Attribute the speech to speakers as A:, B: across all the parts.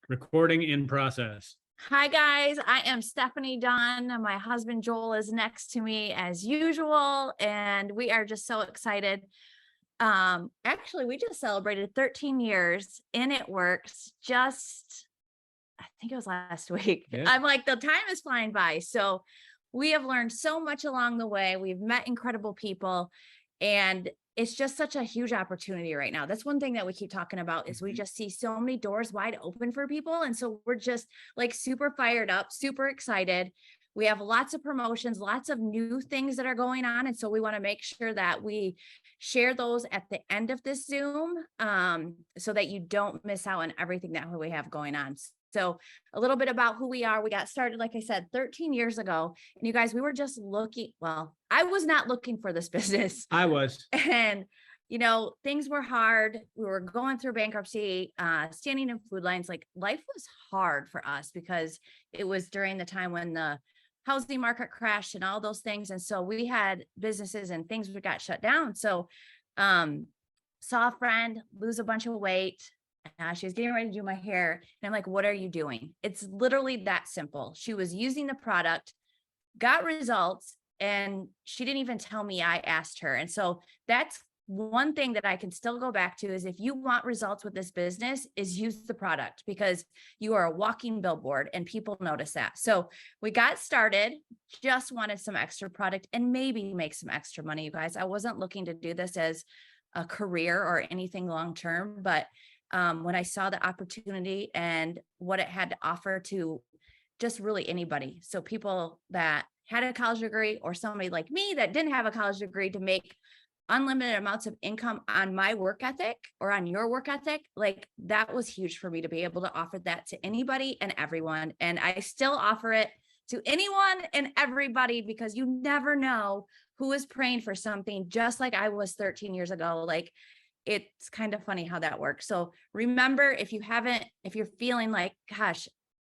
A: Recording in process.
B: Hi guys, I am Stephanie Dunn. My husband Joel is next to me as usual, and we are just so excited. Actually, we just celebrated 13 years in It Works. I think it was last week.
A: Yeah.
B: I'm like, the time is flying by. So we have learned so much along the way. We've met incredible people, and it's just such a huge opportunity right now. That's one thing that we keep talking about is we just see so many doors wide open for people. And so we're just like super fired up, super excited. We have lots of promotions, lots of new things that are going on. And so we want to make sure that we share those at the end of this Zoom, so that you don't miss out on everything that we have going on. So a little bit about who we are. We got started, like I said, 13 years ago. And you guys, we were just looking. Well, I was not looking for this business.
A: I was.
B: And, things were hard. We were going through bankruptcy, standing in food lines. Like life was hard for us because it was during the time when the housing market crashed and all those things. And so we had businesses and things got shut down. So saw a friend lose a bunch of weight. She was getting ready to do my hair. And I'm like, what are you doing? It's literally that simple. She was using the product, got results, and she didn't even tell me. I asked her. And so that's one thing that I can still go back to is if you want results with this business is use the product because you are a walking billboard and people notice that. So we got started, just wanted some extra product and maybe make some extra money, you guys. I wasn't looking to do this as a career or anything long-term, but when I saw the opportunity and what it had to offer to just really anybody. So people that had a college degree or somebody like me that didn't have a college degree to make unlimited amounts of income on my work ethic or on your work ethic, like that was huge for me to be able to offer that to anybody and everyone. And I still offer it to anyone and everybody because you never know who is praying for something, just like I was 13 years ago. Like it's kind of funny how that works. So remember, if you're feeling like, gosh,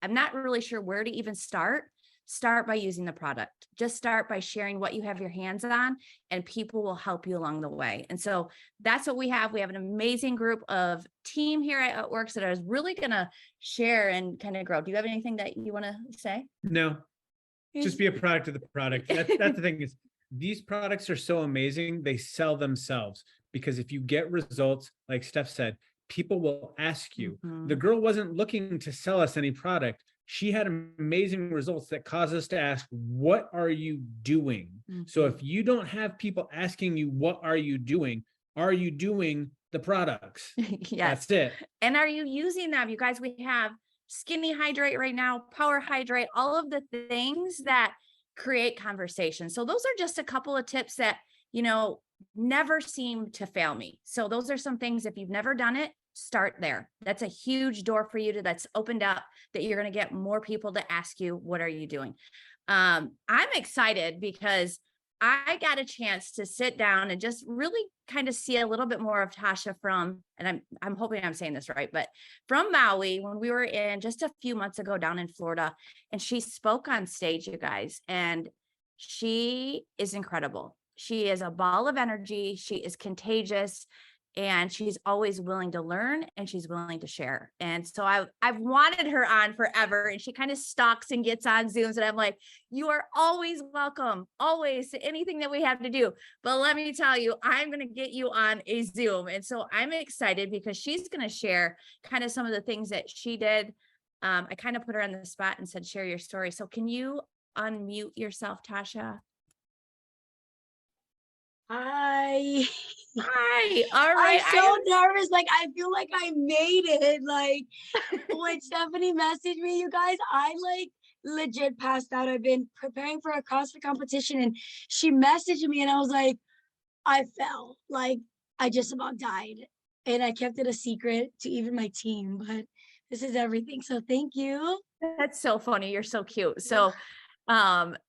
B: I'm not really sure where to even start by using the product. Just start by sharing what you have your hands on and people will help you along the way. And so that's what we have. We have an amazing group of team here at It Works that is really going to share and kind of grow. Do you have anything that you want to say?
A: No, just be a product of the product. That's the thing is these products are so amazing. They sell themselves because if you get results, like Steph said, people will ask you. The girl wasn't looking to sell us any product. She had amazing results that caused us to ask, what are you doing? So if you don't have people asking you, what are you doing? Are you doing the products?
B: Yes.
A: That's it.
B: And are you using them? You guys, we have Skinny Hydrate right now, Power Hydrate, all of the things that create conversation. So those are just a couple of tips that, never seem to fail me. So those are some things, if you've never done it, start there. That's a huge door for you that's opened up that you're going to get more people to ask you, what are you doing? I'm excited because I got a chance to sit down and just really kind of see a little bit more of Tasha and I'm hoping I'm saying this right, but from Maui when we were in just a few months ago down in Florida, and she spoke on stage, you guys, and she is incredible. She is a ball of energy. She is contagious. And she's always willing to learn and she's willing to share. And so I've wanted her on forever, and she kind of stalks and gets on Zooms. And I'm like, you are always welcome, always, to anything that we have to do. But let me tell you, I'm going to get you on a Zoom. And so I'm excited because she's going to share kind of some of the things that she did. I kind of put her on the spot and said, share your story. So can you unmute yourself, Tasha?
C: Hi.
B: Hi. All right.
C: I'm so nervous. Like, I feel like I made it. Like, when Stephanie messaged me, you guys, I legit passed out. I've been preparing for a CrossFit competition and she messaged me and I was like, I fell. Like, I just about died. And I kept it a secret to even my team, but this is everything. So thank you.
B: That's so funny. You're so cute. So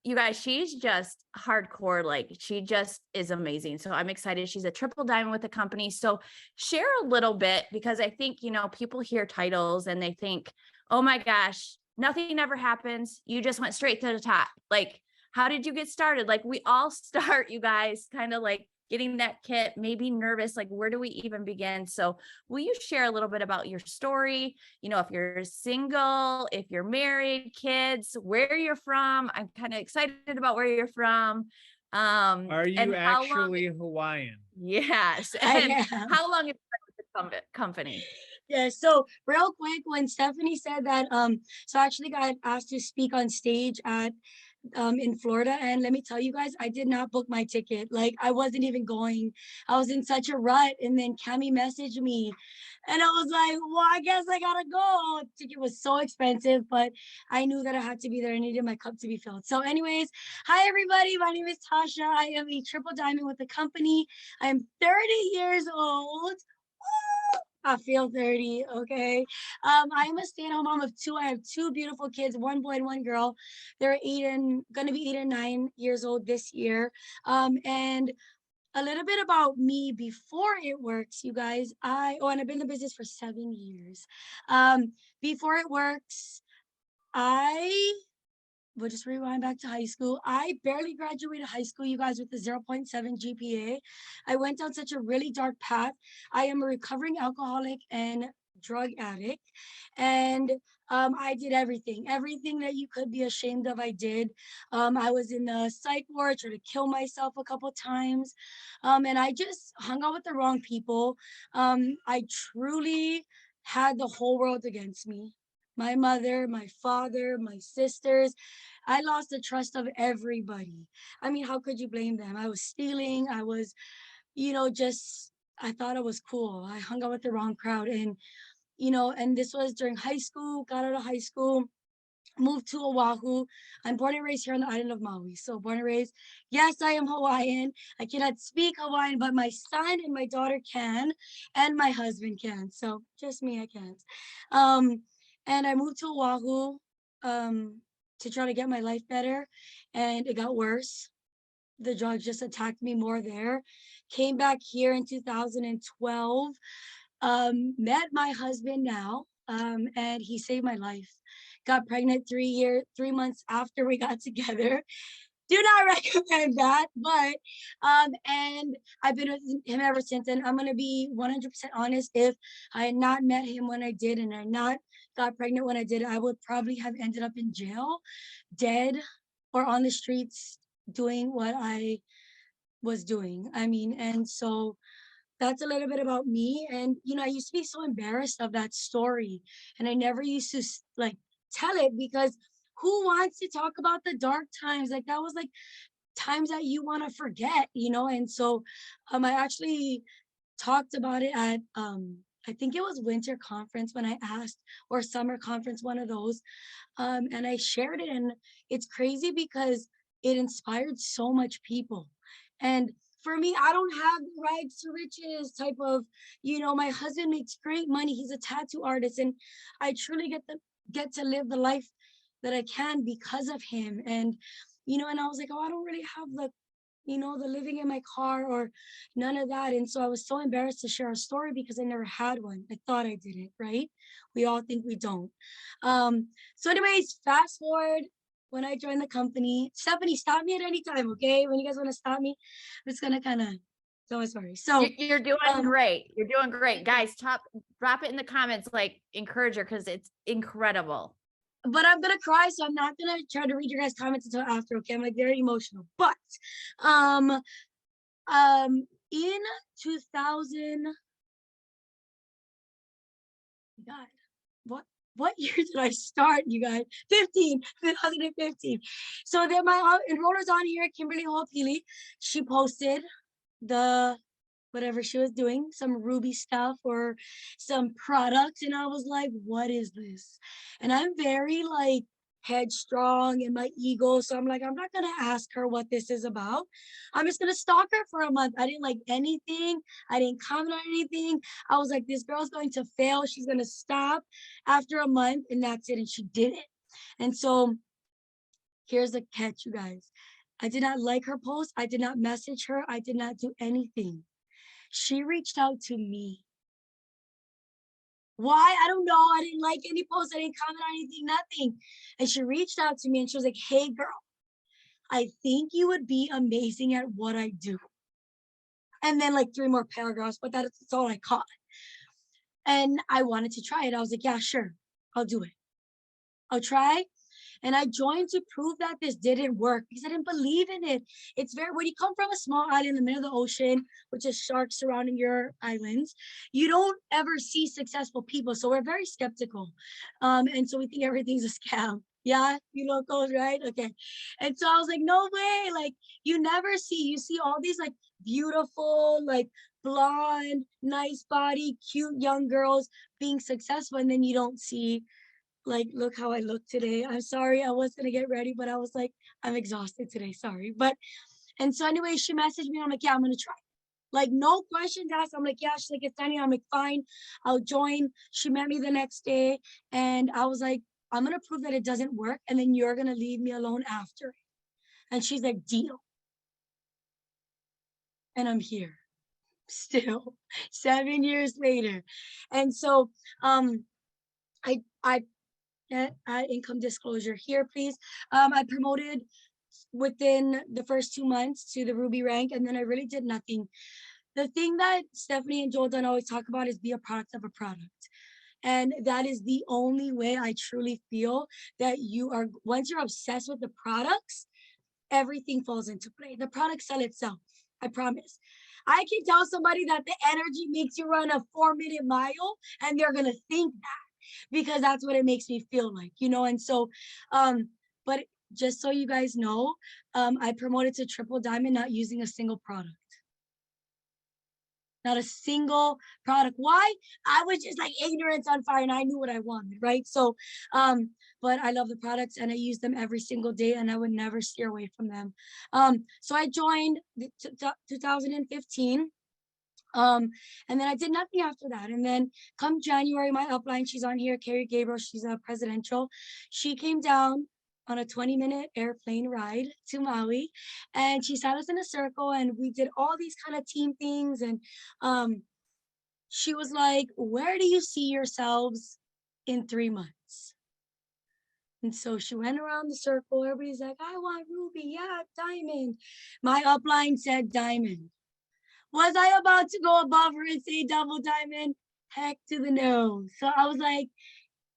B: you guys, she's just hardcore. Like she just is amazing. So I'm excited. She's a triple diamond with the company. So share a little bit, because I think, people hear titles and they think, oh my gosh, nothing ever happens. You just went straight to the top. Like, how did you get started? Like we all start, you guys, kind of like getting that kit, maybe nervous, like where do we even begin? So will you share a little bit about your story? You know, if you're single, if you're married, kids, where you're from. I'm kind of excited about where you're from.
A: Are you
B: And how long,
A: actually Hawaiian?
B: yes.
C: I
B: And
C: am.
B: how long have you been with the company?
C: Yeah, so real quick, when Stephanie said that, so I actually got asked to speak on stage at in Florida, and let me tell you guys, I did not book my ticket. Like, I wasn't even going. I was in such a rut, and then Cami messaged me, and I was like, well, I guess I gotta go. Ticket was so expensive, but I knew that I had to be there. I needed my cup to be filled. So anyways, hi everybody, my name is Tasha. I am a triple diamond with the company. I'm 30 years old. I feel 30, okay? I am a stay-at-home mom of two. I have two beautiful kids, one boy and one girl. They're gonna be 8 and 9 years old this year. And a little bit about me before it works, you guys. And I've been in the business for 7 years. Before it works, we'll just rewind back to high school. I barely graduated high school, you guys, with a 0.7 GPA. I went down such a really dark path. I am a recovering alcoholic and drug addict. And I did everything that you could be ashamed of, I did. I was in the psych ward, tried to kill myself a couple times. And I just hung out with the wrong people. I truly had the whole world against me. My mother, my father, my sisters. I lost the trust of everybody. I mean, how could you blame them? I was stealing. I was, just, I thought I was cool. I hung out with the wrong crowd. And this was during high school, got out of high school, moved to Oahu. I'm born and raised here on the island of Maui. So born and raised, yes, I am Hawaiian. I cannot speak Hawaiian, but my son and my daughter can, and my husband can. So just me, I can't. And I moved to Oahu, to try to get my life better, and it got worse. The drugs just attacked me more there. Came back here in 2012, met my husband now, and he saved my life. Got pregnant 3 months after we got together. Do not recommend that, but and I've been with him ever since. And I'm gonna be 100% honest. If I had not met him when I did, and I not got pregnant when I did, I would probably have ended up in jail, dead, or on the streets doing what I was doing. I mean, and so that's a little bit about me. And I used to be so embarrassed of that story, and I never used to like tell it, because who wants to talk about the dark times? Like, that was like times that you want to forget, and so I actually talked about it at I think it was winter conference when I asked, or summer conference, one of those, and I shared it. And it's crazy because it inspired so much people. And for me, I don't have rags to riches type of, my husband makes great money. He's a tattoo artist, and I truly get to live the life that I can because of him. And and I was like, oh, I don't really have the living in my car or none of that. And so I was so embarrassed to share a story because I never had one. I thought I didn't, right? We all think we don't. So anyways, fast forward when I joined the company. Stephanie, stop me at any time, okay? When you guys want to stop me, I'm just gonna kind of tell my story. So
B: You're doing great. You're doing great. Guys, drop it in the comments, like encourage her, because it's incredible.
C: But I'm gonna cry, so I'm not gonna try to read your guys' comments until after, okay? I'm like very emotional. But in 2000, God, what year did I start, you guys? 2015. So then my enrollers on here, Kimberly Ho'opili, she posted the whatever she was doing, some Ruby stuff or some products. And I was like, what is this? And I'm very like headstrong in my ego. So I'm like, I'm not going to ask her what this is about. I'm just going to stalk her for a month. I didn't like anything. I didn't comment on anything. I was like, this girl's going to fail. She's going to stop after a month, and that's it. And she did it. And so here's the catch, you guys. I did not like her post. I did not message her. I did not do anything. She reached out to me. Why? I don't know. I didn't like any posts. I didn't comment on anything, nothing. And she reached out to me and she was like, hey, girl, I think you would be amazing at what I do. And then like 3 more paragraphs, but that's all I caught. And I wanted to try it. I was like, yeah, sure, I'll do it. I'll try. And I joined to prove that this didn't work because I didn't believe in it. It's very, when you come from a small island in the middle of the ocean, which is sharks surrounding your islands, you don't ever see successful people. So we're very skeptical. And so we think everything's a scam. Yeah, you locals, right? Okay. And so I was like, no way. Like, you see all these like beautiful, like blonde, nice body, cute young girls being successful. And then you don't see, like, look how I look today. I'm sorry, I was gonna get ready, but I was like, I'm exhausted today, sorry. But, and so anyway, she messaged me, I'm like, yeah, I'm gonna try. Like, no questions asked. I'm like, yeah, she's like, it's Sunny. I'm like, fine, I'll join. She met me the next day, and I was like, I'm gonna prove that it doesn't work, and then you're gonna leave me alone after. And she's like, deal. And I'm here still 7 years later. And so I income disclosure here, please. I promoted within the first 2 months to the Ruby rank, and then I really did nothing. The thing that Stephanie and Joel don't always talk about is be a product of a product. And that is the only way I truly feel that you are, once you're obsessed with the products, everything falls into play. The products sell itself, I promise. I can tell somebody that the energy makes you run a 4-minute mile, and they're gonna think that, because that's what it makes me feel like, you know. And so, but just so you guys know, I promoted to triple diamond, not using a single product. Not a single product. Why? I was just like ignorance on fire, and I knew what I wanted, right? So, but I love the products and I use them every single day, and I would never steer away from them. So I joined 2015. And then I did nothing after that. And then come January, my upline, she's on here, Carrie Gabriel, she's a presidential. She came down on a 20-minute airplane ride to Maui, and she sat us in a circle, and we did all these kind of team things. And she was like, where do you see yourselves in 3 months? And so she went around the circle. Everybody's like, I want ruby, yeah, diamond. My upline said diamond. Was I about to go above her and say double diamond? Heck to the no. So I was like,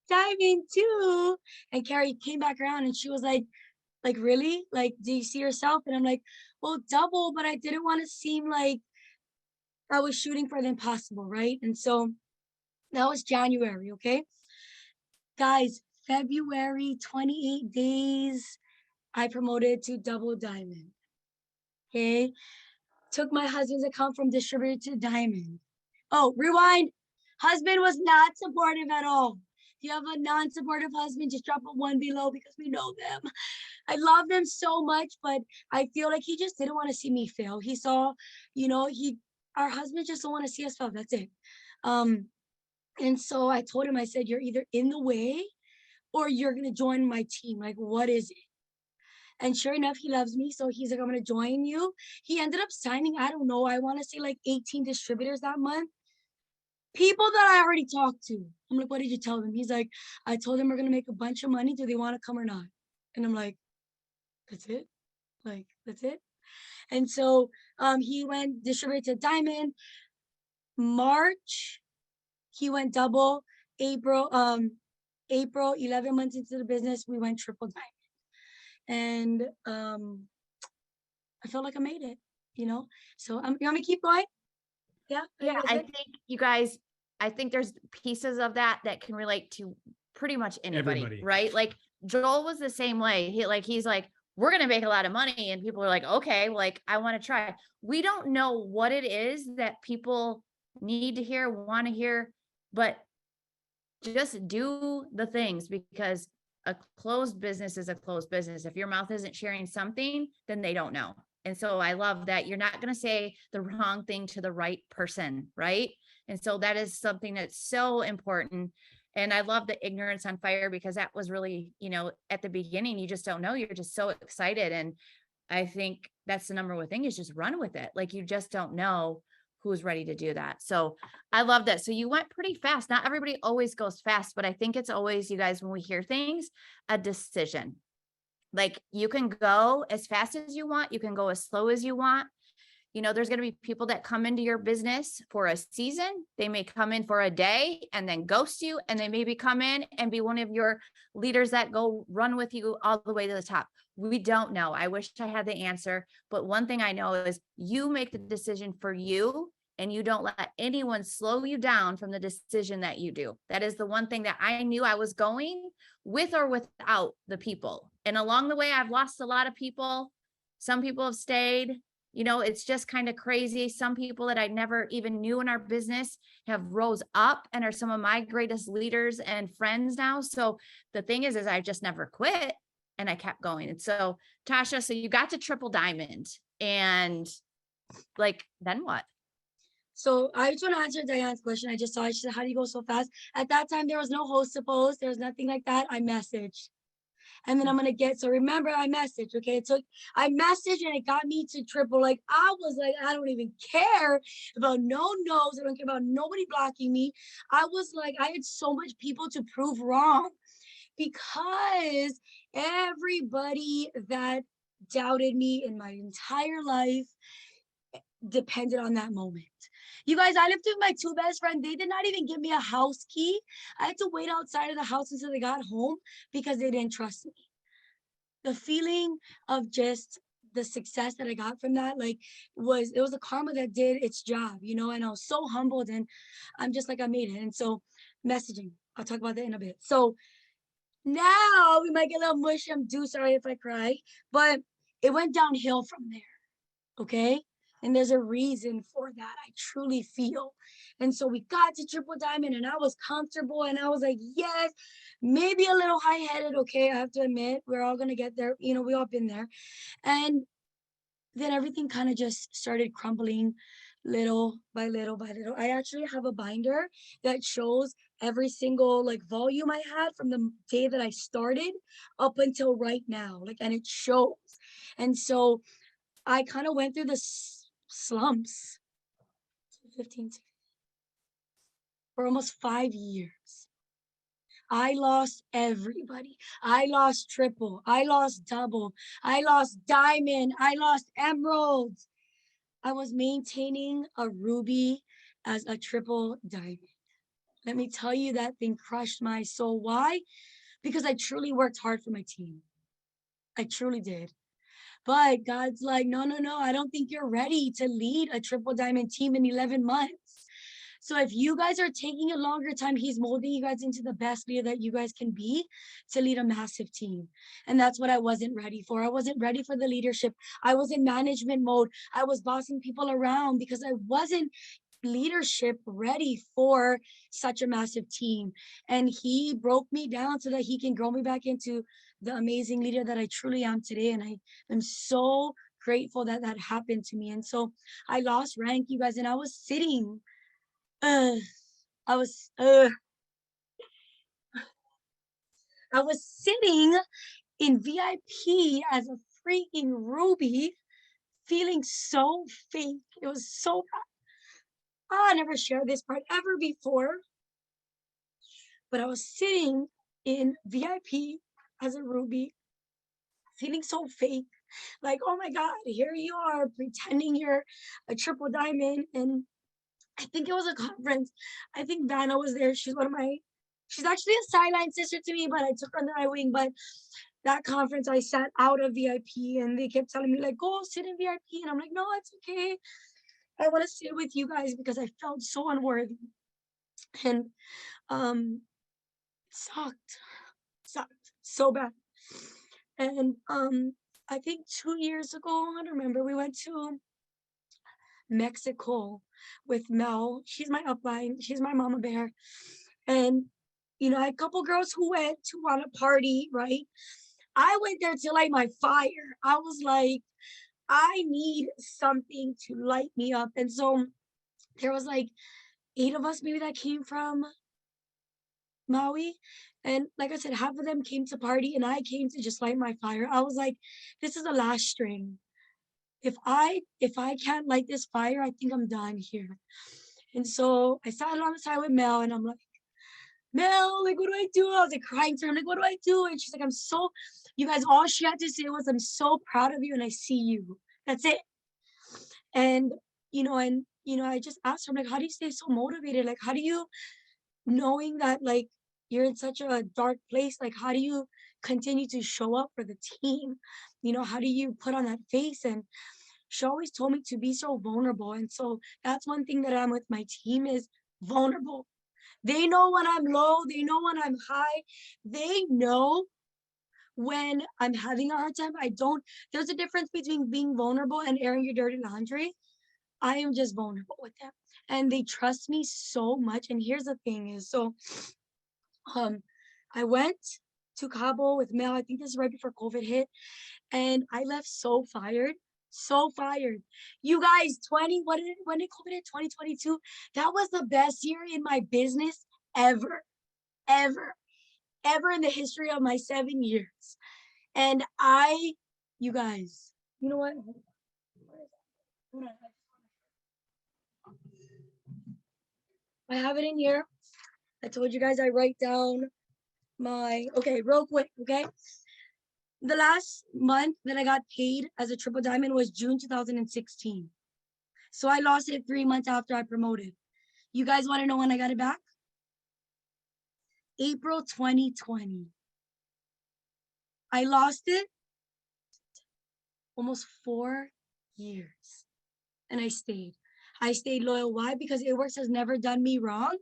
C: diamond too. And Carrie came back around and she was like, really? Like, do you see yourself? And I'm like, well, double, but I didn't want to seem like I was shooting for the impossible, right? And so that was January, okay? Guys, February, 28 days, I promoted to double diamond, okay? Took my husband's account from distributor to diamond. Oh, rewind. Husband was not supportive at all. If you have a non-supportive husband, just drop a 1 below because we know them. I love them so much, but I feel like he just didn't want to see me fail. He saw, you know, our husband just don't want to see us fail. That's it. And so I told him, I said, you're either in the way or you're going to join my team. Like, what is it? And sure enough, he loves me. So he's like, I'm going to join you. He ended up signing, I don't know, I want to say like 18 distributors that month. People that I already talked to. I'm like, what did you tell them? He's like, I told them we're going to make a bunch of money. Do they want to come or not? And I'm like, that's it? Like, that's it? And so he went distributed to diamond. March, he went double. April, 11 months into the business, we went triple diamond. And I felt like I made it, you know? So you want me to keep going? Yeah.
B: Yeah, I think you guys, I think there's pieces of that can relate to pretty much anybody, right? Like Joel was the same way. He's like, we're going to make a lot of money. And people are like, okay, like I want to try. We don't know what it is that people need to hear, want to hear, but just do the things, because a closed business is a closed business. If your mouth isn't sharing something, then they don't know. And so I love that you're not going to say the wrong thing to the right person, right? And so that is something that's so important. And I love the ignorance on fire, because that was really, you know, at the beginning, you just don't know. You're just so excited. And I think that's the number one thing, is just run with it. Like, you just don't know who's ready to do that. So I love that. So you went pretty fast. Not everybody always goes fast, but I think it's always, you guys, when we hear things, a decision. Like, you can go as fast as you want. You can go as slow as you want. You know, there's going to be people that come into your business for a season. They may come in for a day and then ghost you, and they maybe come in and be one of your leaders that go run with you all the way to the top. We don't know. I wish I had the answer, but one thing I know is you make the decision for you, and you don't let anyone slow you down from the decision that you do. That is the one thing that I knew I was going with or without the people. And along the way, I've lost a lot of people. Some people have stayed. You know, it's just kind of crazy. Some people that I never even knew in our business have rose up and are some of my greatest leaders and friends now. So the thing is I just never quit, and I kept going. And so Tasha, so you got to triple diamond, and like, then what?
C: So I just want to answer Diane's question. I just saw it. She said, how do you go so fast? At that time, there was no host to post. There was nothing like that. I messaged. And then I'm going to get, so remember, I messaged, okay? I messaged and it got me to triple. Like, I was like, I don't even care about no no's. I don't care about nobody blocking me. I was like, I had so much people to prove wrong, because everybody that doubted me in my entire life depended on that moment. You guys, I lived with my two best friends. They did not even give me a house key. I had to wait outside of the house until they got home because they didn't trust me. The feeling of just the success that I got from that, like, it was a karma that did its job, you know, and I was so humbled, and I'm just like, I made it. And so messaging, I'll talk about that in a bit. So now we might get a little mushy. I'm sorry if I cry, but it went downhill from there. Okay. And there's a reason for that, I truly feel. And so we got to triple diamond, and I was comfortable, and I was like, yes, maybe a little high-headed. Okay, I have to admit, we're all gonna get there. You know, we all been there. And then everything kind of just started crumbling little by little by little. I actually have a binder that shows every single like volume I had from the day that I started up until right now. Like, and it shows. And so I kind of went through the slumps 15 for almost 5 years. I lost everybody. I lost triple. I lost double. I lost diamond. I lost emeralds. I was maintaining a ruby as a triple diamond. Let me tell you, that thing crushed my soul. Why? Because I truly worked hard for my team. I truly did. But God's like, no, I don't think you're ready to lead a triple diamond team in 11 months. So if you guys are taking a longer time, he's molding you guys into the best leader that you guys can be to lead a massive team. And that's what I wasn't ready for. I wasn't ready for the leadership. I was in management mode. I was bossing people around because I wasn't leadership ready for such a massive team. And he broke me down so that he can grow me back into the amazing leader that I truly am today. And I am so grateful that that happened to me. And so I lost rank, you guys, and I was sitting I was sitting in VIP as a freaking ruby, feeling so fake. It was so bad. I never shared this part ever before, but I was sitting in VIP as a ruby, feeling so fake. Like, oh my God, here you are pretending you're a triple diamond. And I think it was a conference. I think Vanna was there. She's actually a sideline sister to me, but I took her under my wing. But that conference, I sat out of VIP, and they kept telling me, like, go sit in VIP. And I'm like, no, it's okay. I want to sit with you guys because I felt so unworthy. And sucked so bad. And I think 2 years ago, I don't remember, we went to Mexico with Mel. She's my upline. She's my mama bear. And, you know, I had a couple girls who went to want to party, right? I went there to light my fire. I was like, I need something to light me up. And so there was like 8 of us maybe that came from Maui. And like I said, half of them came to party, and I came to just light my fire. I was like, this is the last string. If I can't light this fire, I think I'm done here. And so I sat on the side with Mel, and I'm like, Mel, like, what do I do? I was like crying to her. I'm like, what do I do? And she's like, you guys, all she had to say was, I'm so proud of you, and I see you. That's it. And, I just asked her, I'm like, how do you stay so motivated? Like, how do you, knowing that like you're in such a dark place, like how do you continue to show up for the team? How do you put on that face? And she always told me to be so vulnerable. And so that's one thing that I'm with my team is vulnerable. They know when I'm low, they know when I'm high, they know when I'm having a hard time. There's a difference between being vulnerable and airing your dirty laundry. I am just vulnerable with them. And they trust me so much. And here's the thing is, so um I went to Cabo with Mel. I think this is right before COVID hit. And I left so fired. So fired. You guys, when did COVID hit? 2022? That was the best year in my business ever, ever, ever in the history of my 7 years. And you guys, you know what? Hold on. I have it in here. I told you guys I write down okay, real quick, okay? The last month that I got paid as a triple diamond was June 2016. So I lost it 3 months after I promoted. You guys want to know when I got it back? April 2020. I lost it almost 4 years. And I stayed. I stayed loyal. Why? Because It Works has never done me wrong.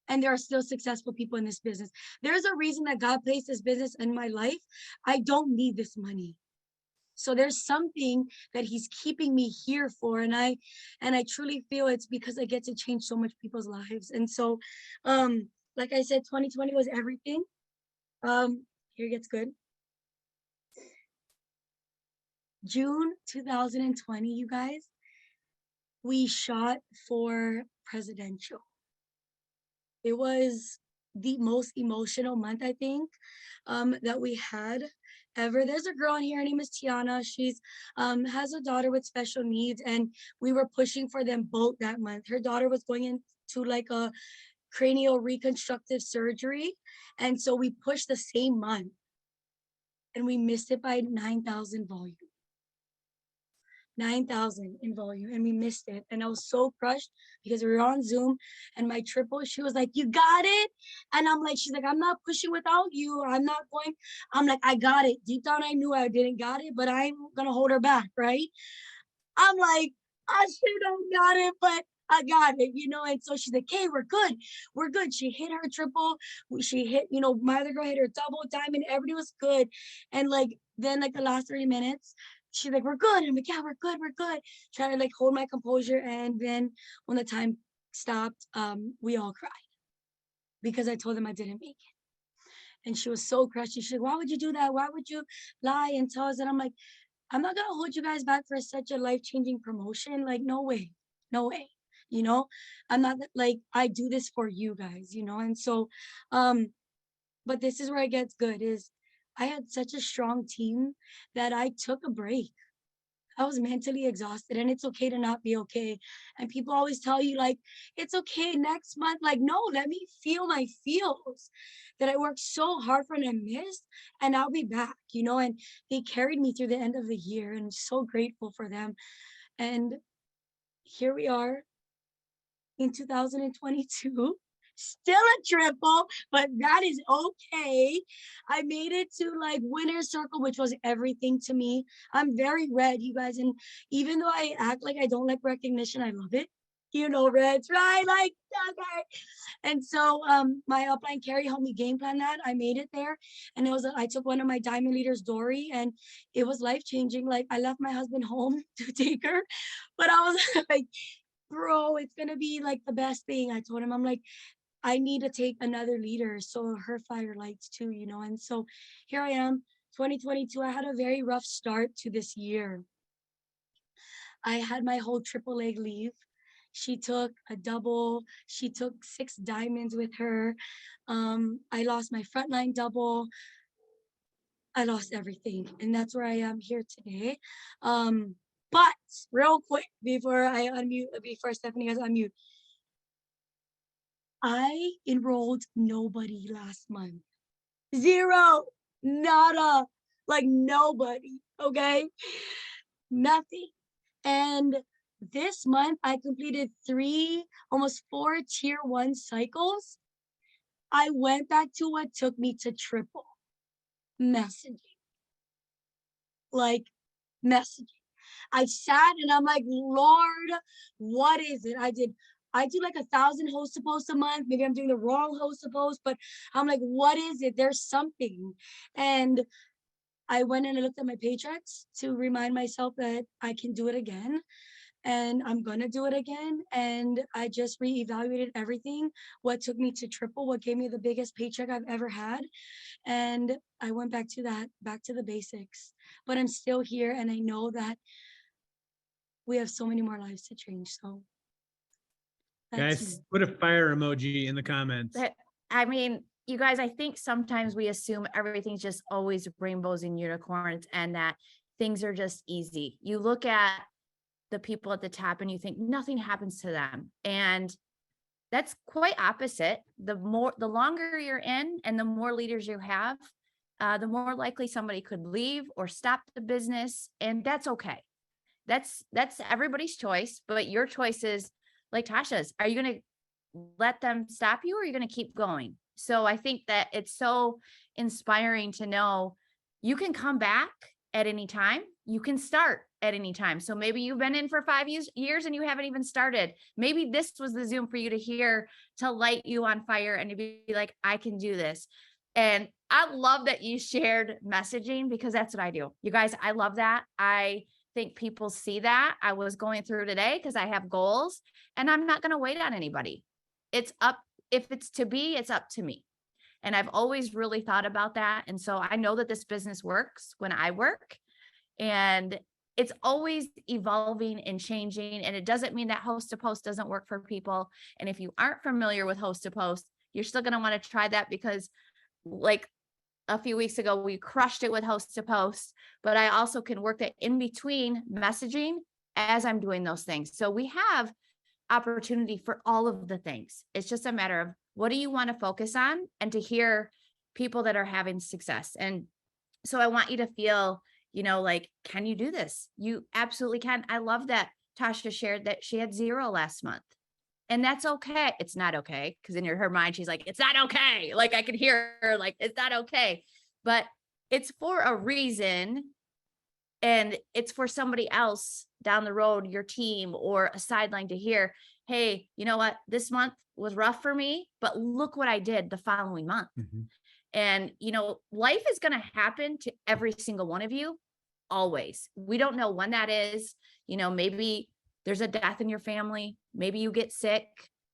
C: And there are still successful people in this business. There's a reason that God placed this business in my life. I don't need this money. So there's something that he's keeping me here for. And I truly feel it's because I get to change so much people's lives. And so, like I said, 2020 was everything. Here gets good. June 2020, you guys, we shot for presidential. It was the most emotional month, I think, that we had ever. There's a girl in here, her name is Tiana. She's has a daughter with special needs, and we were pushing for them both that month. Her daughter was going into like a cranial reconstructive surgery, and so we pushed the same month, and we missed it by 9,000 volume. 9,000 in volume, and we missed it. And I was so crushed because we were on Zoom, and my triple, she was like, "You got it?" And I'm like, she's like, "I'm not pushing without you. I'm not going." I'm like, "I got it." Deep down, I knew I didn't got it, but I'm gonna hold her back, right? I'm like, I still don't got it, but I got it, And so she's like, "Hey, we're good. We're good." She hit her triple. She hit, my other girl hit her double diamond. Everything was good. And then the last 30 minutes, she's like, "We're good." And I'm like, "Yeah, we're good. We're good." Trying to hold my composure. And then when the time stopped, we all cried because I told them I didn't make it. And she was so crushed. She's like, "Why would you do that? Why would you lie and tell us?" And I'm like, "I'm not gonna hold you guys back for such a life-changing promotion. Like, no way, no way. I'm not I do this for you guys, And so, but this is where it gets good is I had such a strong team that I took a break. I was mentally exhausted, and it's okay to not be okay. And people always tell you it's okay next month. No, let me feel my feels that I worked so hard for and I missed, and I'll be back, And they carried me through the end of the year, and I'm so grateful for them. And here we are in 2022. Still a triple, but that is okay. I made it to winner's circle, which was everything to me. I'm very red, you guys. And even though I act like I don't like recognition, I love it. Reds, right? Okay. And so my upline Carrie helped me game plan that. I made it there. And I took one of my diamond leaders, Dory, and it was life-changing. I left my husband home to take her, but I was like, "Bro, it's gonna be the best thing." I told him, I'm like, "I need to take another leader so her fire lights too, And so here I am, 2022. I had a very rough start to this year. I had my whole triple leg leave. She took a double. She took 6 diamonds with her. I lost my frontline double. I lost everything, and that's where I am here today. But real quick before I unmute, before Stephanie has unmute, I enrolled nobody last month. 0, nada, nobody, okay? Nothing. And this month I completed 3, almost 4 tier 1 cycles. I went back to what took me to triple messaging. Like messaging. I sat and I'm like, Lord, what is it? I do like 1,000 host to post a month. Maybe I'm doing the wrong host to post, but I'm like, what is it? There's something. And I went and I looked at my paychecks to remind myself that I can do it again. And I'm gonna do it again. And I just reevaluated everything, what took me to triple, what gave me the biggest paycheck I've ever had. And I went back to that, back to the basics. But I'm still here, and I know that we have so many more lives to change. So that's
A: Guys,
C: me.
A: put a fire emoji in the comments.
B: I mean, you guys, I think sometimes we assume everything's just always rainbows and unicorns and that things are just easy. You look at the people at the top and you think nothing happens to them. And that's quite opposite. The longer you're in and the more leaders you have, the more likely somebody could leave or stop the business. And that's okay. That's everybody's choice, but your choice is like Tasha's. Are you going to let them stop you or are you going to keep going? So I think that it's so inspiring to know you can come back at any time. You can start at any time. So maybe you've been in for 5 years and you haven't even started. Maybe this was the Zoom for you to hear, to light you on fire and to be like, I can do this. And I love that you shared messaging because that's what I do. You guys, I love that. I think people see that. I was going through today because I have goals and I'm not going to wait on anybody. It's up. If it's to be, it's up to me. And I've always really thought about that. And so I know that this business works when I work, and it's always evolving and changing. And it doesn't mean that host to post doesn't work for people. And if you aren't familiar with host to post, you're still going to want to try that because like a few weeks ago, we crushed it with host to post, but I also can work that in between messaging as I'm doing those things. So we have opportunity for all of the things. It's just a matter of what do you want to focus on and to hear people that are having success. And so I want you to feel, like, can you do this? You absolutely can. I love that Tasha shared that she had 0 last month. And that's okay. It's not okay. Because in her mind, she's like, it's not okay. Like I could hear her like, it's not okay. But it's for a reason. And it's for somebody else down the road, your team or a sideline to hear, hey, you know what? This month was rough for me, but look what I did the following month.
A: Mm-hmm.
B: And, life is going to happen to every single one of you always. We don't know when that is. Maybe there's a death in your family. Maybe you get sick.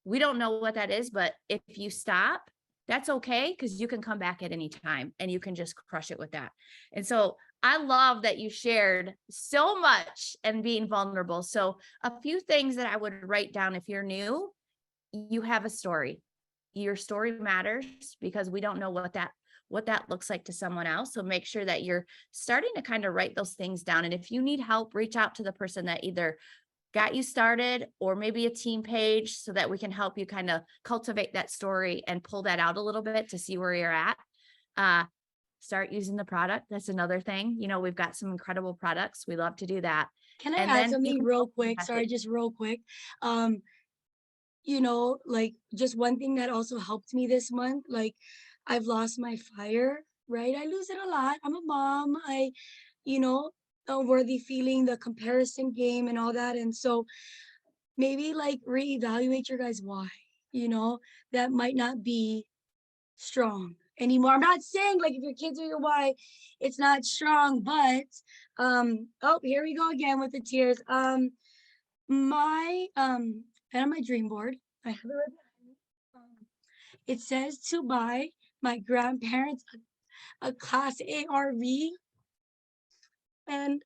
B: We don't know what that is, but if you stop, that's okay because you can come back at any time and you can just crush it with that. And so I love that you shared so much and being vulnerable. So a few things that I would write down if you're new, you have a story. Your story matters because we don't know what that looks like to someone else. So make sure that you're starting to kind of write those things down. And if you need help, reach out to the person that either got you started or maybe a team page so that we can help you kind of cultivate that story and pull that out a little bit to see where you're at. Start using the product. That's another thing. We've got some incredible products. We love to do that.
C: Can I add something real quick? Sorry, just real quick. Like just one thing that also helped me this month, like I've lost my fire, right? I lose it a lot. I'm a mom. The unworthy feeling, the comparison game and all that. And so maybe like reevaluate your guys' why, that might not be strong anymore. I'm not saying like if your kids are your why, it's not strong, but oh, here we go again with the tears. My and on my dream board, I have it right behind me. It says to buy my grandparents a class A RV, and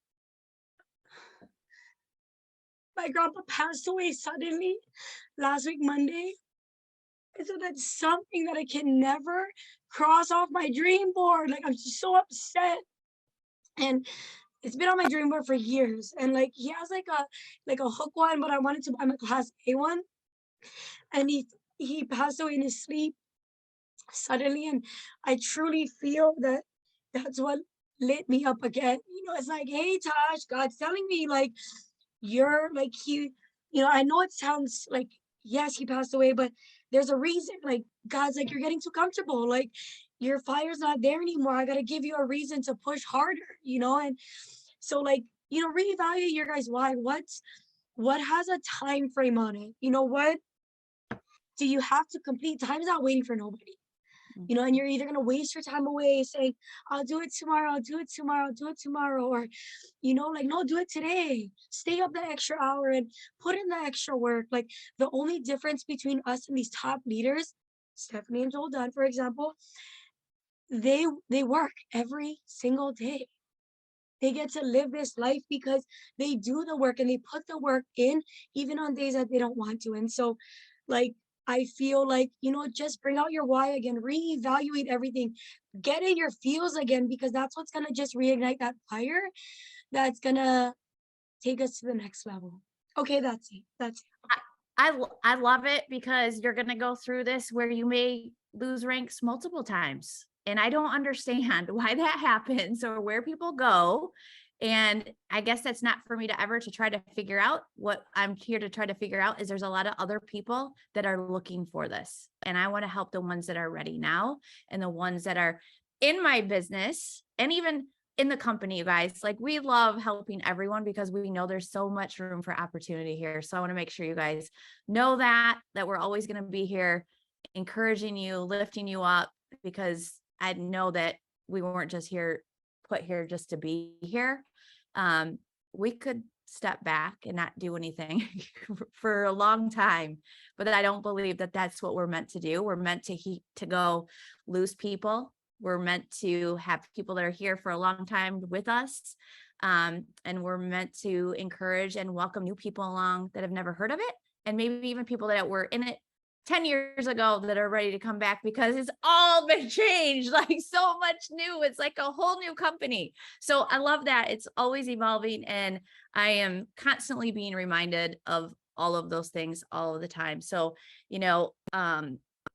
C: my grandpa passed away suddenly last week Monday. And so that's something that I can never cross off my dream board. Like I'm just so upset. And it's been on my dream board for years. And like he has like a hook one, but I wanted to buy my class A one. And he passed away in his sleep suddenly. And I truly feel that that's what lit me up again. It's like, hey Tosh, God's telling me like you're like, I know it sounds like, yes, he passed away, but there's a reason. Like, God's like, you're getting too comfortable. Like, your fire's not there anymore. I got to give you a reason to push harder, And so, like, reevaluate your guys' why. What has a time frame on it? What do you have to complete? Time's not waiting for nobody. And you're either going to waste your time away saying, I'll do it tomorrow, I'll do it tomorrow, I'll do it tomorrow. Or, like, no, do it today. Stay up the extra hour and put in the extra work. Like, the only difference between us and these top leaders, Stephanie and Joel Dunn, for example, they work every single day. They get to live this life because they do the work and they put the work in, even on days that they don't want to. And so, like, I feel like, just bring out your why again, reevaluate everything, get in your feels again, because that's what's going to just reignite that fire that's going to take us to the next level. Okay, that's it. That's it.
B: I love it, because you're going to go through this where you may lose ranks multiple times. And I don't understand why that happens or where people go. And I guess that's not for me to ever to try to figure out. What I'm here to try to figure out is there's a lot of other people that are looking for this. And I want to help the ones that are ready now and the ones that are in my business and even in the company, you guys. Like, we love helping everyone because we know there's so much room for opportunity here. So I want to make sure you guys know that we're always going to be here encouraging you, lifting you up, because I know that we weren't just put here just to be here. We could step back and not do anything for a long time, but I don't believe that that's what we're meant to do. We're meant to go lose people. We're meant to have people that are here for a long time with us. And we're meant to encourage and welcome new people along that have never heard of it. And maybe even people that were in it 10 years ago that are ready to come back, because it's all been changed, like so much new. It's like a whole new company. So I love that. It's always evolving. And I am constantly being reminded of all of those things all of the time. So,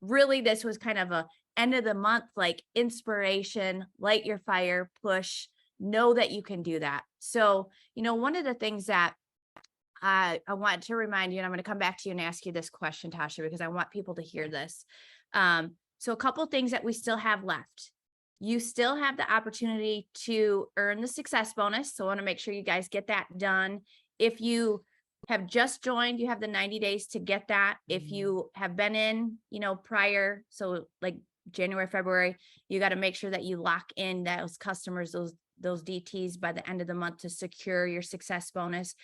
B: really this was kind of a end of the month, like inspiration, light your fire, push, know that you can do that. So, one of the things that I want to remind you, and I'm going to come back to you and ask you this question, Tasha, because I want people to hear this. So a couple things that we still have left. You still have the opportunity to earn the success bonus. So I want to make sure you guys get that done. If you have just joined, you have the 90 days to get that. If you have been in, prior, so like January, February, you got to make sure that you lock in those customers, those DTs by the end of the month to secure your success bonus.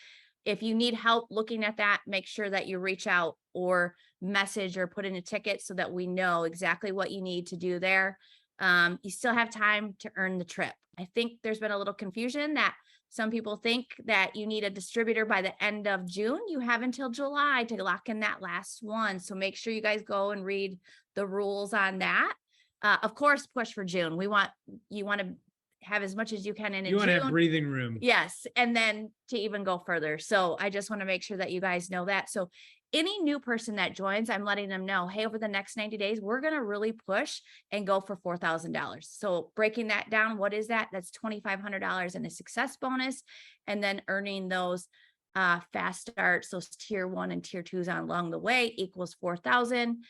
B: If you need help looking at that, make sure that you reach out or message or put in a ticket so that we know exactly what you need to do there. You still have time to earn the trip. I think there's been a little confusion that some people think that you need a distributor by the end of June. You have until July to lock in that last one. So make sure you guys go and read the rules on that. Of course, push for June. You want to have as much as you can in
A: You want to have breathing room.
B: Yes. And then to even go further. So I just want to make sure that you guys know that. So any new person that joins, I'm letting them know, hey, over the next 90 days, we're going to really push and go for $4,000. So breaking that down, what is that? That's $2,500 in a success bonus, and then earning those fast starts, those tier 1 and tier 2s along the way equals 4,000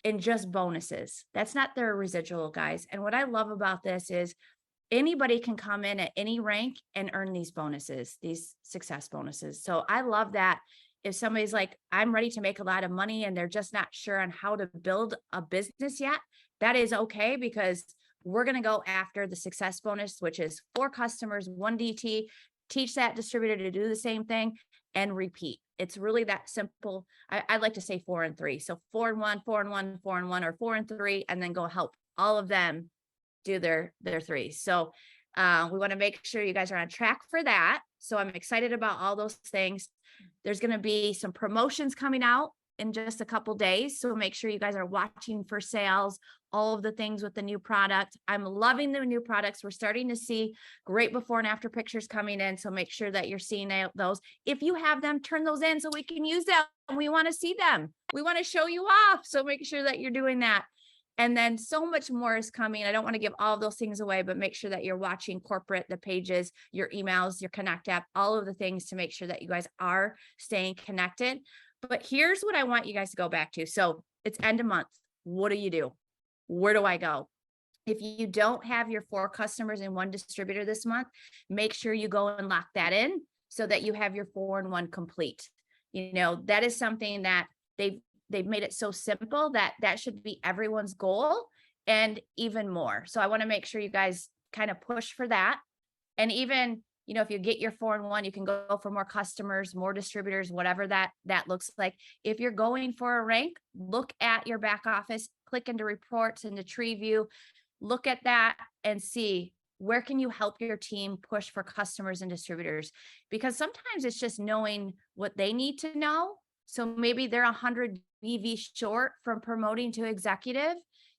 B: in just bonuses. That's not their residual, guys. And what I love about this is anybody can come in at any rank and earn these bonuses, these success bonuses. So I love that. If somebody's like, I'm ready to make a lot of money and they're just not sure on how to build a business yet, that is okay, because we're going to go after the success bonus, which is 4 customers, 1 DT, teach that distributor to do the same thing and repeat. It's really that simple. I like to say 4 and 3. So 4 and 1, 4 and 1, 4 and 1, or 4 and 3, and then go help all of them do their 3s. So we want to make sure you guys are on track for that. So I'm excited about all those things. There's going to be some promotions coming out in just a couple days. So make sure you guys are watching for sales, all of the things with the new product. I'm loving the new products. We're starting to see great before and after pictures coming in. So make sure that you're seeing those. If you have them, turn those in so we can use them. We want to see them. We want to show you off. So make sure that you're doing that. And then so much more is coming. I don't want to give all of those things away, but make sure that you're watching corporate, the pages, your emails, your Connect app, all of the things to make sure that you guys are staying connected. But here's what I want you guys to go back to. So it's end of month. What do? Where do I go? If you don't have your 4 customers in one distributor this month, make sure you go and lock that in so that you have your 4-in-1 complete. You know, that is something that they've made it so simple that that should be everyone's goal and even more. So I want to make sure you guys kind of push for that. And even, you know, if you get your 4-in-1, you can go for more customers, more distributors, whatever that looks like. If you're going for a rank, look at your back office, click into reports, into tree view, look at that and see where can you help your team push for customers and distributors? Because sometimes it's just knowing what they need to know. So maybe they're 100 BV short from promoting to executive.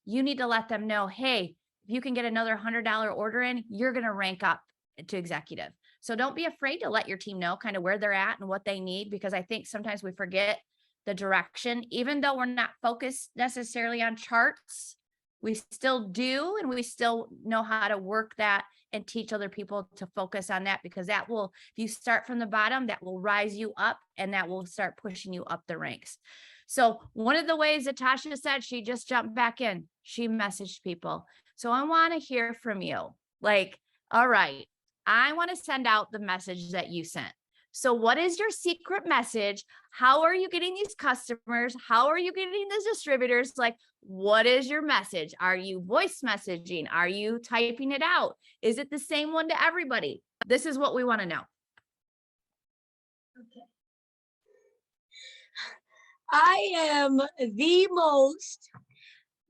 B: You need to let them know, hey, if you can get another $100 order in, you're going to rank up to executive. So don't be afraid to let your team know kind of where they're at and what they need, because I think sometimes we forget the direction, even though we're not focused necessarily on charts. We still do, and we still know how to work that and teach other people to focus on that, because that will, if you start from the bottom, that will rise you up and that will start pushing you up the ranks. So one of the ways that Tasha said, she just jumped back in, she messaged people. So I want to hear from you. Like, all right, I want to send out the message that you sent. So what is your secret message? How are you getting these customers? How are you getting these distributors? Like, what is your message? Are you voice messaging? Are you typing it out? Is it the same one to everybody? This is what we want to know.
C: Okay. I am the most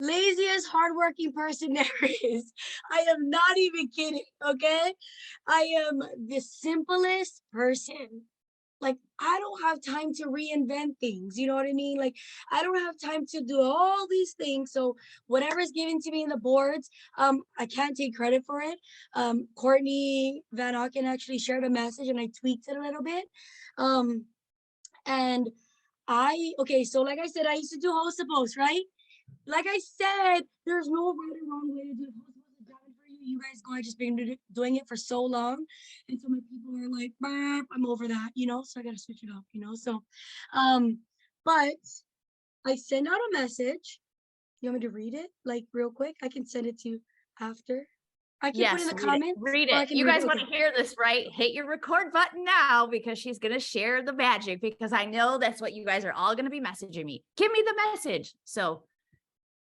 C: laziest, hardworking person there is. I am not even kidding, okay? I am the simplest person. Like, I don't have time to reinvent things. You know what I mean? Like, I don't have time to do all these things. So whatever is given to me in the boards, I can't take credit for it. Courtney Van Auken actually shared a message and I tweaked it a little bit. And okay, so like I said, I used to do host to post, right? Like I said, there's no right or wrong way to do it. Host to post is done for you. You guys go, I just been doing it for so long. And so my people are like, I'm over that, you know? So I got to switch it up, you know? So, but I send out a message. You want me to read it like real quick? I can send it to you after. I can put in the comments.
B: Read it. You guys want to hear this, right? Hit your record button now, because she's going to share the magic, because I know that's what you guys are all going to be messaging me. Give me the message. So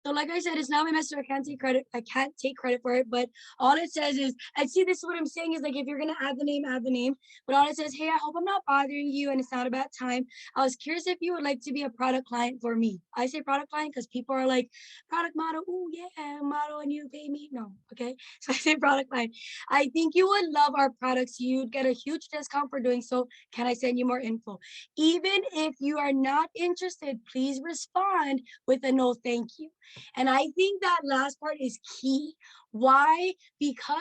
C: like I said, it's not my message. I can't take credit. I can't take credit for it. But all it says is, and see, this is what I'm saying is, like, if you're going to add the name, add the name. But all it says, hey, I hope I'm not bothering you and it's not about time. I was curious if you would like to be a product client for me. I say product client because people are like, product model. Oh, yeah, model, and you pay me. No. Okay. So I say product client. I think you would love our products. You'd get a huge discount for doing so. Can I send you more info? Even if you are not interested, please respond with a no, thank you. And I think that last part is key. Why? Because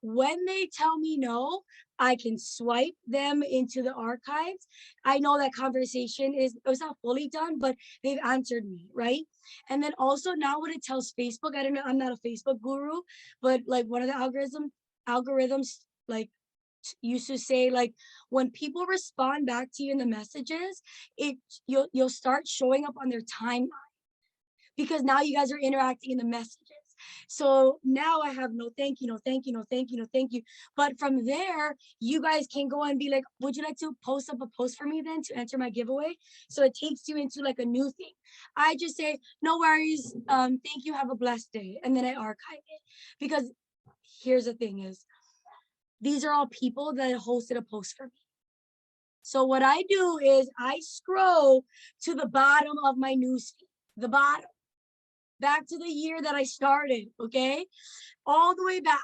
C: when they tell me no, I can swipe them into the archives. I know that conversation it was not fully done, but they've answered me, right? And then also now when it tells Facebook, I don't know, I'm not a Facebook guru, but like one of the algorithms like used to say, like, when people respond back to you in the messages, you'll start showing up on their timeline, because now you guys are interacting in the messages. So now I have no thank you, no thank you, no thank you, no thank you. But from there, you guys can go and be like, would you like to post up a post for me then to enter my giveaway? So it takes you into like a new thing. I just say, no worries, thank you, have a blessed day. And then I archive it. Because here's the thing is, these are all people that hosted a post for me. So what I do is I scroll to the bottom of my newsfeed, the bottom, back to the year that I started, okay? All the way back.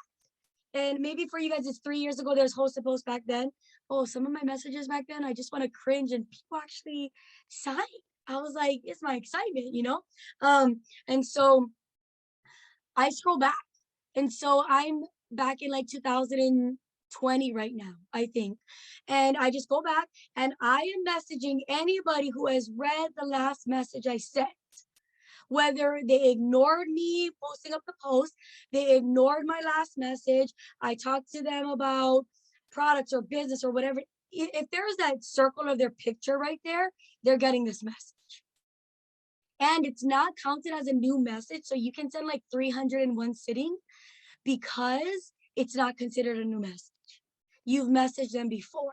C: And maybe for you guys, it's 3 years ago, there's host to post back then. Oh, some of my messages back then, I just want to cringe, and people actually signed. I was like, it's my excitement, you know? And so I scroll back. And so I'm back in like 2020 right now, I think. And I just go back and I am messaging anybody who has read the last message I sent. whether they ignored me posting up the post, they ignored my last message, I talked to them about products or business or whatever. If there's that circle of their picture right there, they're getting this message. And it's not counted as a new message. So you can send like 301 sitting because it's not considered a new message. You've messaged them before.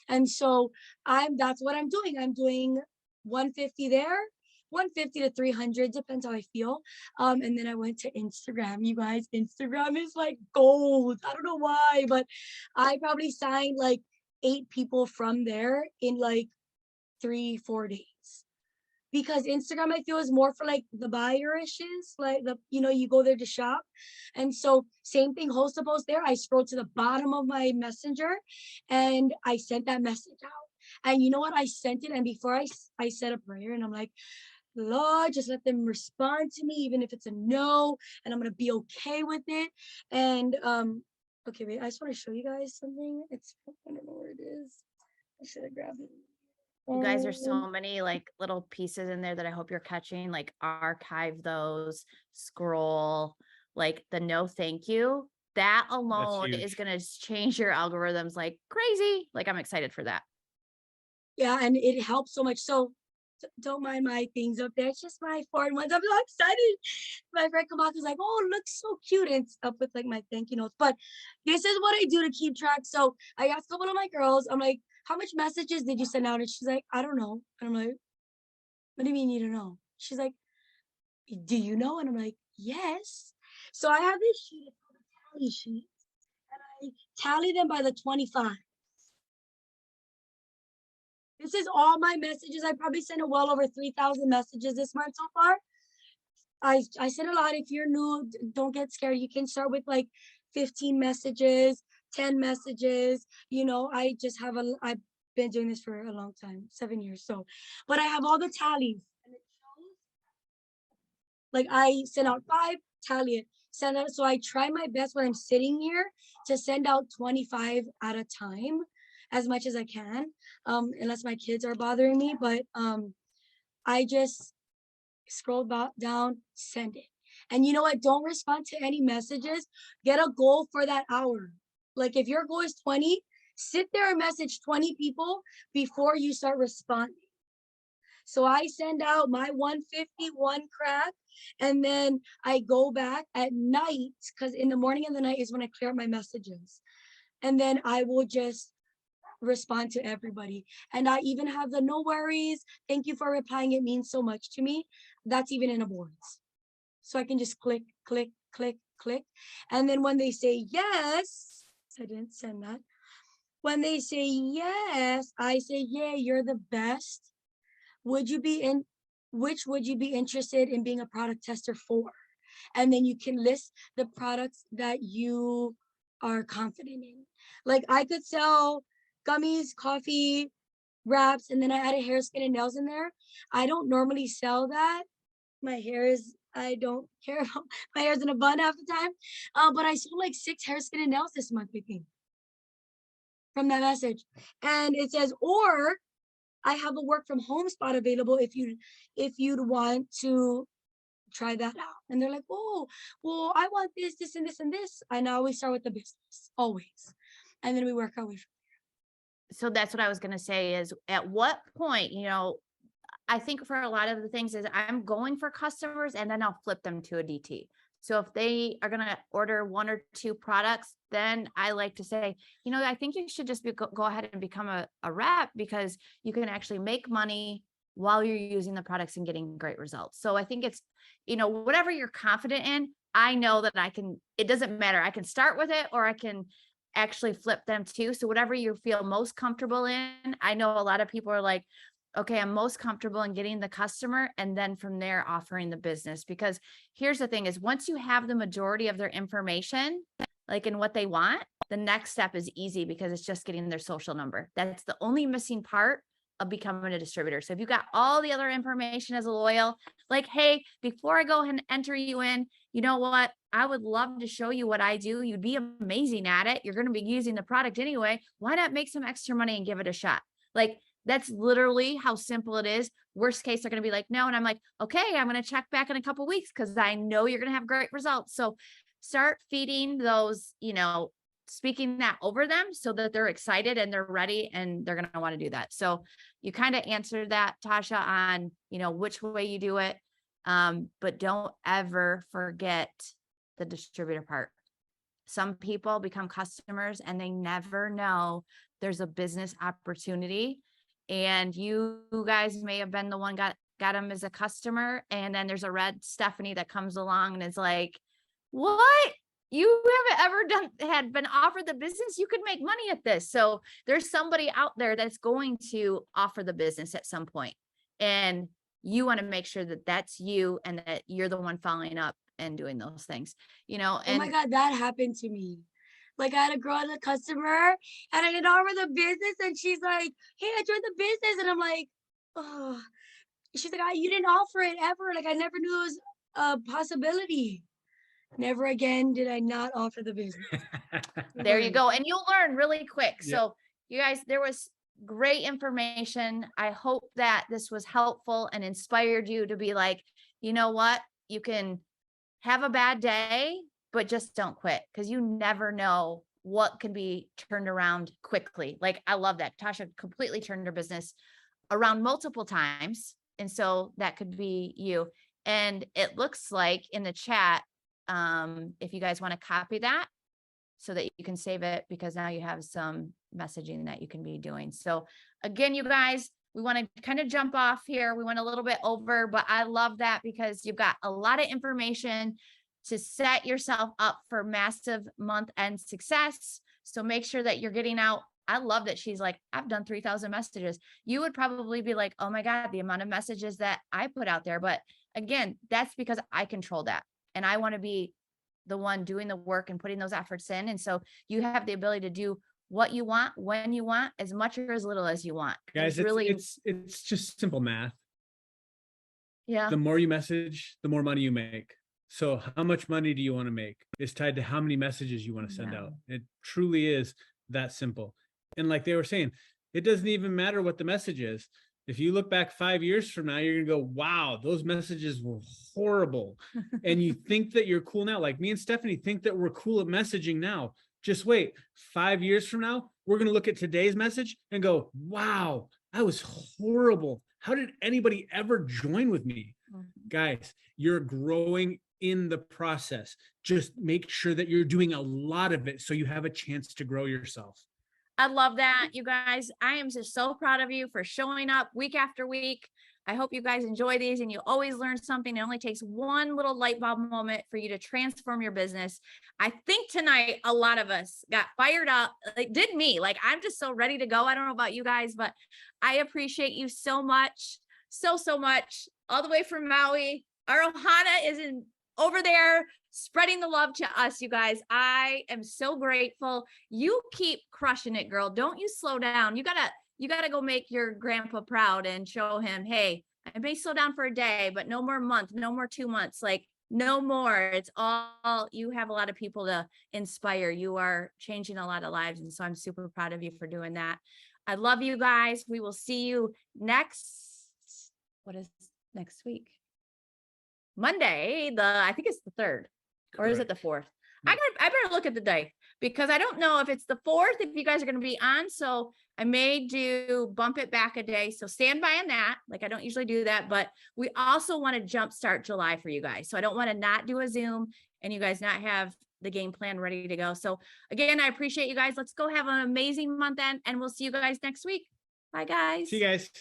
C: And so that's what I'm doing. I'm doing 150 there, 150 to 300, depends how I feel. And then I went to Instagram. You guys, Instagram is like gold. I don't know why, but I probably signed like 8 people from there in like 3-4 days. Because Instagram, I feel, is more for like the buyer issues, like you go there to shop. And so same thing, host a post there. I scrolled to the bottom of my messenger and I sent that message out. And you know what? I sent it. And before I said a prayer and I'm like, Lord, just let them respond to me, even if it's a no, and I'm going to be okay with it. And, okay, wait, I just want to show you guys something. I don't know where it is. I should have grabbed it.
B: You guys, there's so many like little pieces in there that I hope you're catching, like archive those, scroll, like the no thank you. That alone is going to change your algorithms like crazy. Like I'm excited for that.
C: Yeah, and it helps so much. So don't mind my things up there. It's just my foreign ones. I'm so excited. My friend Kamak is like, oh, it looks so cute. And it's up with like my thank you notes. But this is what I do to keep track. So I asked a couple of my girls, I'm like, how much messages did you send out? And she's like, I don't know. And I'm like, what do you mean you don't know? She's like, do you know? And I'm like, yes. So I have this sheet, it's called a tally sheet, and I tally them by the 25. This is all my messages. I probably sent well over 3,000 messages this month so far. I sent a lot. If you're new, don't get scared. You can start with like 15 messages, 10 messages. I've been doing this for a long time, 7 years. So, but I have all the tallies. And it shows, like I send out 5, tally it, send out. So I try my best when I'm sitting here to send out 25 at a time, as much as I can, unless my kids are bothering me. But I just scroll down, send it. And you know what? Don't respond to any messages. Get a goal for that hour. Like if your goal is 20, sit there and message 20 people before you start responding. So I send out my 151 crack, and then I go back at night, because in the morning and the night is when I clear up my messages. And then I will just respond to everybody. And I even have the no worries, thank you for replying, it means so much to me. That's even in awards. So I can just click, click, click, click. And then when they say yes, I didn't send that. When they say yes, I say, yeah, you're the best. Which would you be interested in being a product tester for? And then you can list the products that you are confident in. Like I could sell gummies, coffee, wraps, and then I added hair, skin, and nails in there. I don't normally sell that. I don't care about my hair's in a bun half the time. But I sold like 6 hair, skin, and nails this month, I think, from that message. And it says, or I have a work from home spot available if you'd want to try that out. And they're like, oh, well, I want this, this, and this, and this. And I always start with the business, always. And then we work our way from there.
B: So that's what I was going to say is at what point, I think for a lot of the things is I'm going for customers and then I'll flip them to a DT. So if they are going to order 1 or 2 products, then I like to say, I think you should just go ahead and become a rep, because you can actually make money while you're using the products and getting great results. So I think it's, whatever you're confident in, I know that it doesn't matter. I can start with it or I can actually flip them too. So whatever you feel most comfortable in. I know a lot of people are like, okay, I'm most comfortable in getting the customer and then from there offering the business. Because here's the thing is once you have the majority of their information, like in what they want, the next step is easy because it's just getting their social number. That's the only missing part of becoming a distributor. So if you got all the other information as a loyal, like, hey, before I go and enter you in, you know what? I would love to show you what I do. You'd be amazing at it. You're going to be using the product anyway. Why not make some extra money and give it a shot? Like That's literally how simple it is. Worst case, they're going to be like, no. And I'm like, okay, I'm going to check back in a couple of weeks because I know you're going to have great results. So start feeding those, speaking that over them so that they're excited and they're ready and they're going to want to do that. So you kind of answered that, Tasha, on, which way you do it. But don't ever forget the distributor part. Some people become customers and they never know there's a business opportunity. And you guys may have been the one got them as a customer. And then there's a red Stephanie that comes along and is like, what? You haven't ever had been offered the business. You could make money at this. So there's somebody out there that's going to offer the business at some point. And you want to make sure that that's you and that you're the one following up and doing those things, and
C: oh my God, that happened to me. Like, I had a girl as a customer and I didn't offer the business and she's like, hey, I joined the business. And I'm like, oh, she's like, you didn't offer it ever. Like, I never knew it was a possibility. Never again did I not offer the business.
B: There you go. And you'll learn really quick.
A: Yeah.
B: So you guys, there was great information. I hope that this was helpful and inspired you to be like, you know what? You can have a bad day, but just don't quit because you never know what can be turned around quickly. Like, I love that. Tasha completely turned her business around multiple times. And so that could be you. And it looks like in the chat, if you guys want to copy that so that you can save it, because now you have some messaging that you can be doing. So again, you guys, we want to kind of jump off here. We went a little bit over, but I love that because you've got a lot of information to set yourself up for massive month-end success. So make sure that you're getting out. I love that she's like, I've done 3,000 messages. You would probably be like, oh my God, the amount of messages that I put out there. But again, that's because I control that. And I want to be the one doing the work and putting those efforts in. And so you have the ability to do what you want, when you want, as much or as little as you want.
A: Guys, it's just simple math.
B: Yeah.
A: The more you message, the more money you make. So how much money do you want to make? It's tied to how many messages you want to send out. It truly is that simple. And like they were saying, it doesn't even matter what the message is. If you look back 5 years from now, you're going to go, wow, those messages were horrible. And you think that you're cool now. Like me and Stephanie think that we're cool at messaging now. Just wait, 5 years from now, we're going to look at today's message and go, wow, I was horrible. How did anybody ever join with me? Guys, you're growing in the process. Just make sure that you're doing a lot of it so you have a chance to grow yourself.
B: I love that, you guys. I am just so proud of you for showing up week after week. I hope you guys enjoy these and you always learn something. It only takes one little light bulb moment for you to transform your business. I think tonight, a lot of us got fired up. It did me. Like, I'm just so ready to go. I don't know about you guys, but I appreciate you so much. So much. All the way from Maui. Our Ohana is over there spreading the love to us, you guys. I am so grateful. You keep crushing it, girl. Don't you slow down. You gotta go make your grandpa proud and show him, hey, I may slow down for a day, but no more month, no more 2 months, like no more. It's all, you have a lot of people to inspire. You are changing a lot of lives. And so I'm super proud of you for doing that. I love you guys. We will see you next week? Monday, I think it's the 3rd. Or is it the 4th? I better look at the day because I don't know if it's the 4th, if you guys are going to be on. So I may bump it back a day. So stand by on that. Like, I don't usually do that, but we also want to jumpstart July for you guys. So I don't want to not do a Zoom and you guys not have the game plan ready to go. So again, I appreciate you guys. Let's go have an amazing month end and we'll see you guys next week. Bye guys.
A: See you guys.